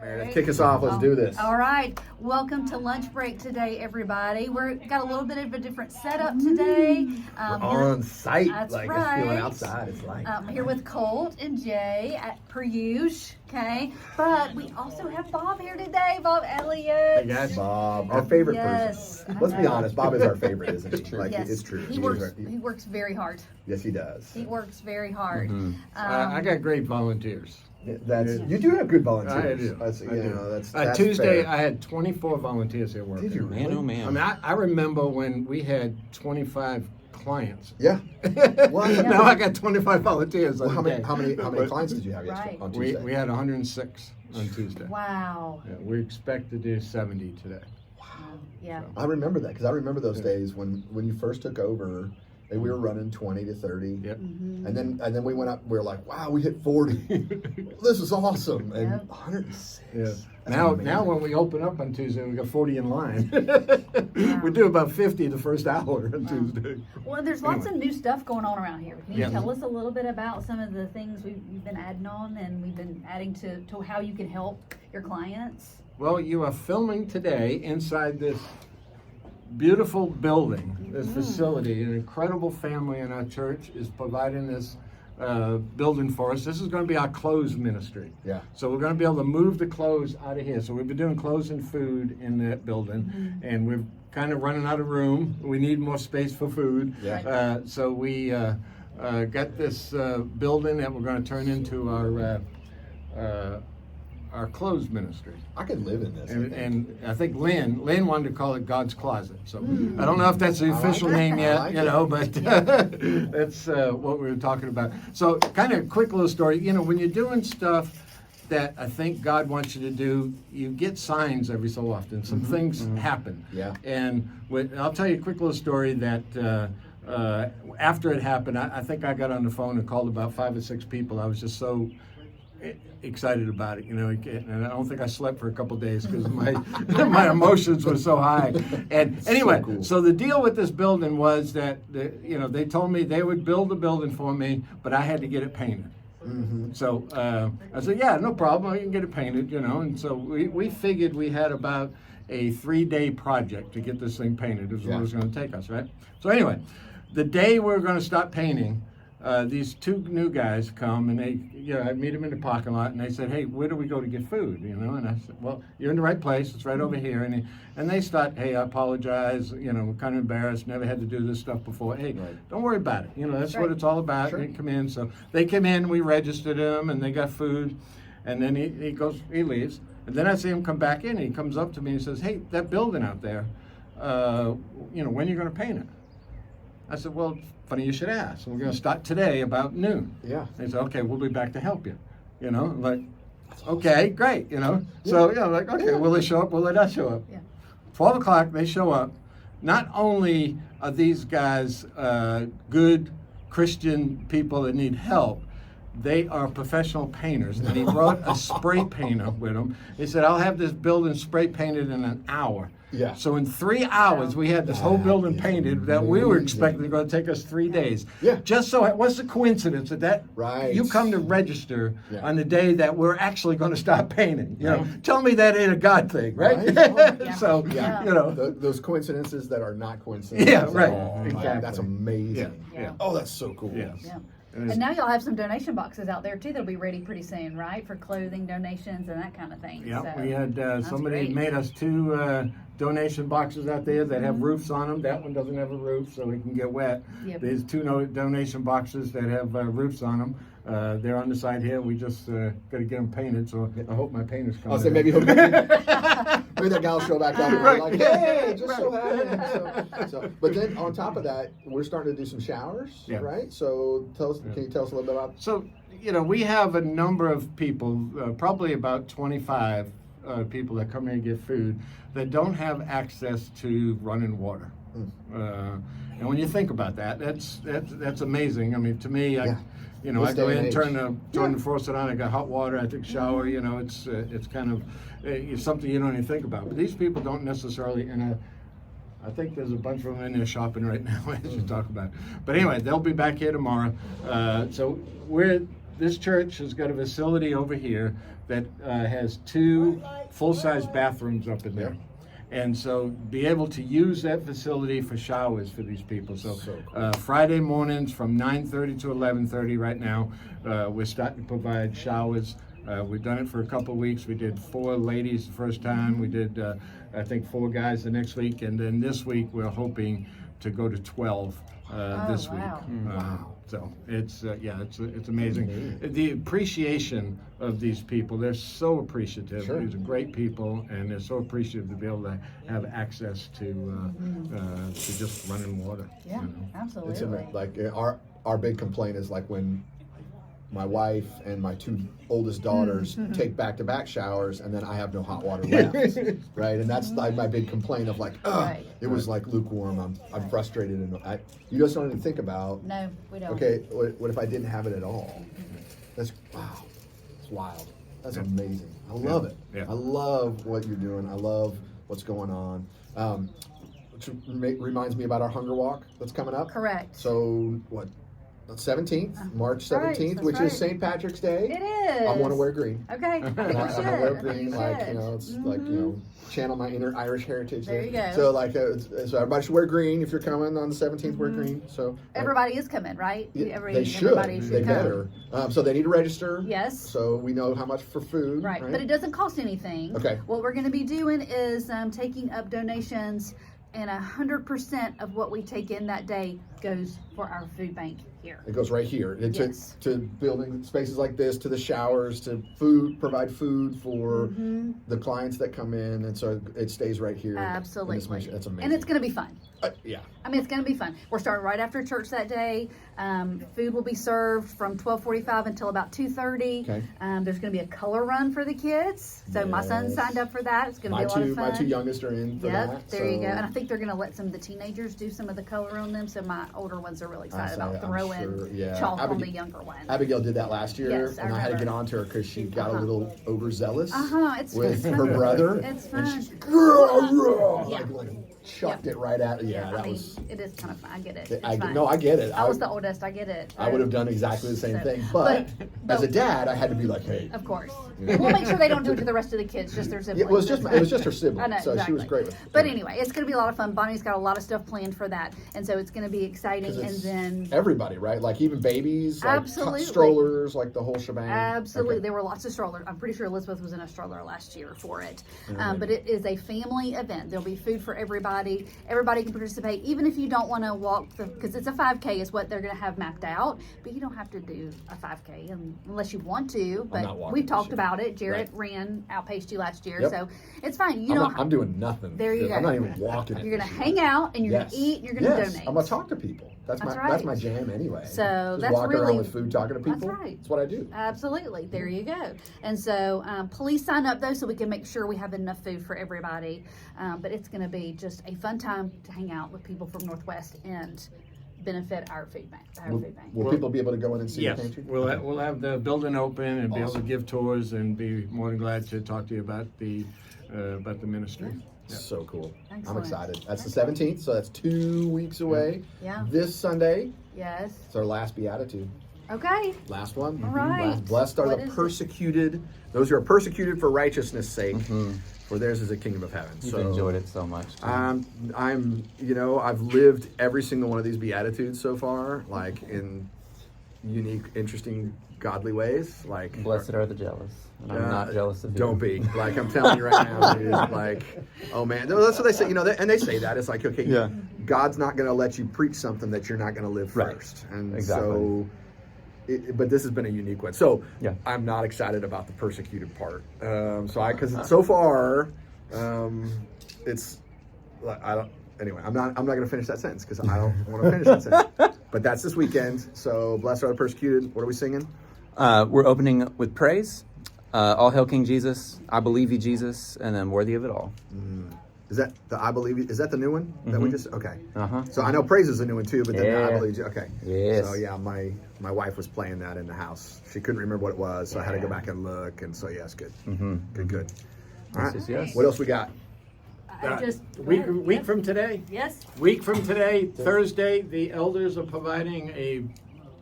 Meredith, kick us off. Let's do this. All right. Welcome to lunch break today, everybody. We've got a little bit of a different setup today. We're on site. That's like right. It's feeling outside. It's like. Here with Colt and Jay at per usual, okay? But we also have Bob here today, Bob Elliott. Hey guys, Bob, our favorite Yes, person. I Let's be know. honest, Bob is our favorite, isn't he? Like Yes, it's true. He works very hard. Yes, he does. He works very hard. I got great volunteers. You do have good volunteers. I do. That's, I do. That's Tuesday, fair. I had 24 volunteers here working. Did you really? Man, oh man. I mean, I remember when we had 25 clients. Yeah. Well, Now I got 25 volunteers. Well, on how the many day. how many how many But clients did you have yesterday Right. on We, Tuesday? we had 106 on Tuesday. Wow. Yeah, we expect to do 70 today. Yeah. I remember that because I remember those days when you first took over. And we were running 20 to 30. Yep. And then we went up. We were like, wow, we hit 40. This is awesome. And Yep. 106. Yeah. That's Now amazing. when we open up on Tuesday, we got 40 in line. We do about 50 the first hour on Tuesday. Well, there's lots of new stuff going on around here. Can you Yeah. tell us a little bit about some of the things we've been adding on and we've been adding to how you can help your clients? Well, you are filming today inside this beautiful building, this facility. An incredible family in our church is providing this building for us. This is going to be our clothes ministry. Yeah. So we're going to be able to move the clothes out of here. So we've been doing clothes and food in that building, and we're kind of running out of room. We need more space for food. Yeah. So we got this building that we're going to turn into our clothes ministry. I could live in this. I think. And I think Lynn wanted to call it God's Closet. So I don't know if that's the like official it. name I yet, like you it. know, but that's what we were talking about. So kind of quick little story. You know, when you're doing stuff that I think God wants you to do, you get signs every so often. Some things happen. Yeah. And I'll tell you a quick little story that after it happened, I think I got on the phone and called about 5 or 6 people. I was just so excited about it, you know, and I don't think I slept for a couple of days because my my emotions were so high. And anyway, cool. so the deal with this building was that they told me they would build the building for me, but I had to get it painted. So I said, yeah, no problem, you can get it painted, you know. And so we figured we had about a 3-day project to get this thing painted. Is what it was going to take us, right? So anyway, the day we were going to start painting, these 2 new guys come and I meet them in the parking lot and they said, hey, where do we go to get food? You know, and I said, well, you're in the right place. It's right over here. And they start, hey, I apologize. You know, we're kind of embarrassed. Never had to do this stuff before. Hey, don't worry about it. You know, that's what it's all about. Sure. They come in. So they came in, we registered them, and they got food. And then he leaves. And then I see him come back in. And he comes up to me and says, hey, that building out there, when are you going to paint it? I said, well, funny you should ask. We're going to start today about noon. Yeah. They said, okay, we'll be back to help you. You know, like, okay, great, you know. So, like, okay, will they show up? Will they not show up? Yeah. 12 o'clock, they show up. Not only are these guys good Christian people that need help, they are professional painters. And he brought a spray painter with him. He said, I'll have this building spray painted in an hour. Yeah. So in 3 hours, we had this whole building painted that we were expecting going to take us 3 days. Yeah. Just so, what's the coincidence that Right. you come to register Yeah. on the day that we're actually going to stop painting? You know, tell me that ain't a God thing, right? Right. So, Yeah. you know. Those coincidences that are not coincidences. Yeah, right. Oh, my, Exactly. That's amazing. Yeah. Oh, that's so cool. Yes. Yeah. And And now y'all have some donation boxes out there too that'll be ready pretty soon, right? For clothing donations and that kind of thing. Yeah, So, we had somebody great. made us 2 donation boxes out there that have roofs on them. That one doesn't have a roof, so it can get wet. Yep. There's 2 donation boxes that have roofs on them. They're on the side here. We just got to get them painted, so I hope my painter's coming. I'll say maybe maybe that guy will show back up and Right. be like, hey, just so happened. So, but then on top of that, we're starting to do some showers, Yeah. right? So can you tell us a little bit about? So, we have a number of people, probably about 25 people that come here and get food that don't have access to running water. And when you think about that, that's amazing. I mean, to me, Yeah. I This go day in, and turn age. the faucet on, I got hot water, I take a shower. You know, it's kind of it's something you don't even think about. But these people don't necessarily, and I think there's a bunch of them in there shopping right now as you talk about it. But anyway, they'll be back here tomorrow. So this church has got a facility over here that has 2 full-size bathrooms up in there. And so be able to use that facility for showers for these people. So, cool. Friday mornings from 9:30 to 11:30 right now, we're starting to provide showers. We've done it for a couple of weeks. We did 4 ladies the first time. We did, I think, 4 guys the next week. And then this week we're hoping to go to 12 this wow. week. So it's it's amazing. The appreciation of these people, they're so appreciative. Sure. These are great people, and they're so appreciative to be able to have access to just running water. Yeah, you know. absolutely. It's like our big complaint is like when my wife and my 2 oldest daughters take back-to-back showers, and then I have no hot water left, right? And that's like my big complaint of like, Right. it was like lukewarm. I'm frustrated, and you just don't even think about. No, we don't. Okay, what if I didn't have it at all? That's wow, it's wild. That's amazing. I love it. Yeah. I love what you're doing. I love what's going on. Which reminds me about our hunger walk that's coming up. Correct. So what? 17th, March Right, 17th, that's which right. is St. Patrick's Day. It is. I want to wear green. Okay, I think And we I should. want to wear I think green, we like, should. it's like, channel my inner Irish heritage There you go. So like, so everybody should wear green if you're coming on the 17th. Wear green. So Everybody is coming, right? they should. Everybody They come. better. So they need to register. Yes. So we know how much for food. Right, but it doesn't cost anything. Okay. What we're going to be doing is taking up donations, and 100% of what we take in that day goes for our food bank here. It goes right here. Yes. To building spaces like this, to the showers, to provide food for the clients that come in, and so it stays right here. Absolutely. That's amazing. And it's going to be fun. Yeah. I mean, it's going to be fun. We're starting right after church that day. Food will be served from 12:45 until about 2:30. Okay. There's going to be a color run for the kids. So my son Yes. signed up for that. It's going to be a lot of fun. My 2 youngest are in for Yep, that. there you go. so- And I think they're going to let some of the teenagers do some of the color on them. So my older ones are really excited about I'm throwing sure, yeah. chalk on Abigail- the younger ones. Abigail did that last year, Yes, I and I had to remember. get on to her because she got a little overzealous It's with fun. her brother. It's and fun. she Yeah. like chucked it right at. Yeah, I that mean, was. it is kind of fun. I get it. I It's fine. no, I get it. I was the oldest. I get it. I would have done exactly the same So- thing, but but- as a dad, I had to be like, hey. Of course. We'll make sure they don't do it to the rest of the kids, just their Yeah, siblings. it was just That's it was fine. just her sibling, I know, so exactly. she was great with it. But anyway, it's going to be a lot of fun. Bonnie's got a lot of stuff planned for that, and so it's going to be 'Cause exciting. And it's then everybody, right? Like even babies, like Absolutely. strollers, like the whole shebang. absolutely, Okay. there were lots of strollers. I'm pretty sure Elizabeth was in a stroller last year for it. But it is a family event. There'll be food for everybody. Everybody can participate, even if you don't want to walk because it's a 5K is what they're going to have mapped out. But you don't have to do a 5K unless you want to. But not walking we've this talked year. about it. Jarrett Right. outpaced you last year, Yep. so it's fine. You I'm doing nothing. There you I'm go. not even walking. You're gonna hang out and you're Yes. gonna eat and you're gonna Yes. donate. I'm gonna talk to people. That's That's my right. jam anyway. So Just that's walking really- around with food, talking to That's people. right. That's what I do. Absolutely. There you go. And so please sign up though so we can make sure we have enough food for everybody. But it's going to be just a fun time to hang out with people from Northwest and benefit our food bank. Will people be able to go in and see Yes, the pantry? we'll have the building open and be able to Awesome. give tours and be more than glad to talk to you about the ministry. Yeah. So cool. I'm Excellent. excited. That's the 17th, so that's 2 weeks away. Yeah. This Sunday, Yes. it's our last beatitude. Okay. Last one. All right. Last, blessed are What the is it? persecuted, those who are persecuted for righteousness' sake, for theirs is the kingdom of heaven. You've enjoyed it so much. Too. I've lived every single one of these beatitudes so far, like in unique, interesting, godly ways. Like Blessed are the jealous. And I'm not jealous of you. Don't be. Like I'm telling you right now, dude. Like, oh man, no, that's what they say. You know, and they say that it's like, okay, Yeah. God's not going to let you preach something that you're not going to live Right. first, and Exactly. so. But this has been a unique one. So Yeah. I'm not excited about the persecuted part. Because so far, it's like, I don't. Anyway, I'm not going to finish that sentence because I don't want to finish that sentence. But that's this weekend. So blessed are the persecuted. What are we singing? We're opening with praise. All hail King Jesus. I believe you, Jesus, and then worthy of it all. Is that the I believe? Is that the new one that we just? Okay. Uh-huh. So I know praise is a new one too, but then the I Yeah. believe. Okay. Yes. So yeah, my wife was playing that in the house. She couldn't remember what it was, so I had to go back and look. And so yeah, it's good. Good. All right. Yes. What else we got? Week from today. Yes. Week from today, Thursday, the elders are providing a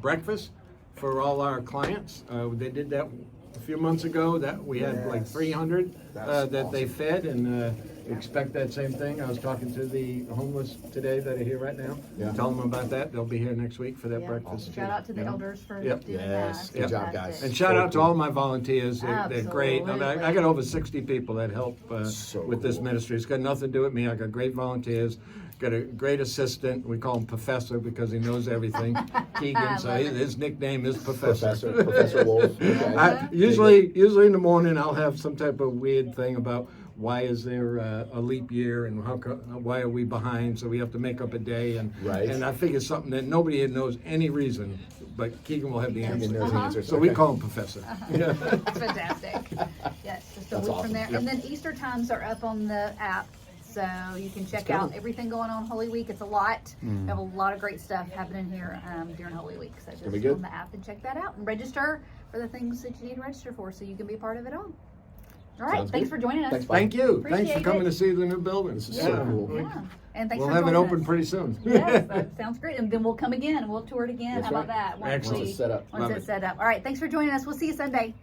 breakfast for all our clients. They did that a few months ago. That we had like Yes. 300 That's that they awesome. fed, and expect that same thing. I was talking to the homeless today that are here right now. Yeah. Tell them about that. They'll be here next week for their Yeah. breakfast. Shout out to the you know. elders for Yep. doing Yes. that. Good job, Fantastic. guys. And shout out to all my volunteers. They're great. I Absolutely. got over 60 people that help So with this cool. ministry. It's got nothing to do with me. I got great volunteers. Got a great assistant. We call him Professor because he knows everything. Keegan, so love it. his nickname is Professor. Professor Wolf. Okay. Usually in the morning I'll have some type of weird thing about why is there a leap year and why are we behind? So we have to make up a day, and Right. and I figure something that nobody knows any reason, but Keegan will have the Keegan answer. knows the answer. So we Okay. call him Professor. Yeah. It's fantastic. Yes, just a That's week awesome. from there. Yep. And then Easter times are up on the app. So you can check out everything going on Holy Week. It's a lot. We have a lot of great stuff happening here during Holy Week. So just be good. on the app and check that out and register for the things that you need to register for so you can be a part of it all. All right. Sounds Thanks good. for joining us. Thanks, Bob. Thank you. Thanks for Appreciate coming it. to see the new building. This is so cool. Yeah. And thanks We'll for have it joining open us. pretty soon. Yes, that sounds great. And then we'll come again and we'll tour it again. That's How about right. that? Once Excellent. we- Once it's set up. Once Love it's it. set up. All right. Thanks for joining us. We'll see you Sunday.